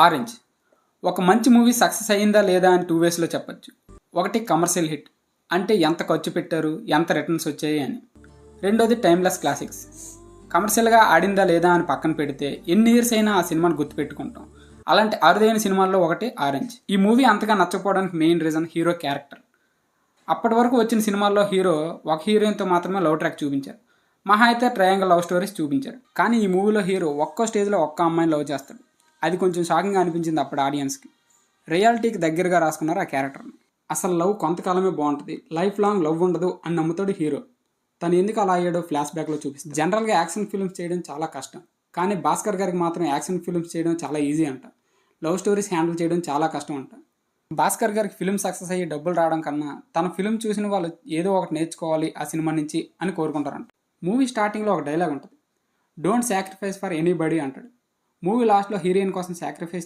Orange ఒక మంచి movie success అయ్యిందా లేదా అని 2 వేస్లో చెప్పొచ్చు. ఒకటి కమర్షియల్ హిట్, అంటే ఎంత ఖర్చు పెట్టారు, ఎంత రిటర్న్స్ వచ్చాయి అని. రెండోది టైమ్లెస్ క్లాసిక్స్, కమర్షియల్గా ఆడిందా లేదా అని పక్కన పెడితే ఎన్ని ఇయర్స్ అయినా ఆ సినిమాని గుర్తుపెట్టుకుంటాం. అలాంటి అరుదైన సినిమాల్లో ఒకటి ఆరెంజ్. ఈ మూవీ అంతగా నచ్చకపోవడానికి మెయిన్ రీజన్ హీరో క్యారెక్టర్. అప్పటి వరకు వచ్చిన సినిమాల్లో హీరో ఒక హీరోయిన్తో మాత్రమే లవ్ ట్రాక్ చూపించారు, మహా అయితే ట్రయాంగిల్ లవ్ స్టోరీస్ చూపించారు. కానీ ఈ మూవీలో హీరో ఒక్కో స్టేజ్లో ఒక్క అమ్మాయిని లవ్ చేస్తాడు. అది కొంచెం షాకింగ్గా అనిపించింది అప్పుడు ఆడియన్స్కి. రియాలిటీకి దగ్గరగా రాసుకున్నారు ఆ క్యారెక్టర్ని. అసలు లవ్ కొంతకాలమే బాగుంటుంది, లైఫ్ లాంగ్ లవ్ ఉండదు అని నమ్ముతాడు హీరో. తను ఎందుకు అలా అయ్యాడో ఫ్లాష్ బ్యాక్లో చూపిస్తుంది. జనరల్గా యాక్షన్ ఫిల్మ్స్ చేయడం చాలా కష్టం, కానీ భాస్కర్ గారికి మాత్రం యాక్షన్ ఫిల్మ్స్ చేయడం చాలా ఈజీ అంట. లవ్ స్టోరీస్ హ్యాండిల్ చేయడం చాలా కష్టం అంట. భాస్కర్ గారికి ఫిల్మ్ సక్సెస్ అయ్యి డబ్బులు రావడం కన్నా తన ఫిల్మ్ చూసిన వాళ్ళు ఏదో ఒకటి నేర్చుకోవాలి ఆ సినిమా నుంచి అని కోరుకుంటారంట. మూవీ స్టార్టింగ్లో ఒక డైలాగ్ ఉంటుంది, డోంట్ సాక్రిఫైస్ ఫర్ ఎనీబడీ అంటాడు. మూవీ లాస్ట్లో హీరోయిన్ కోసం సాక్రిఫైస్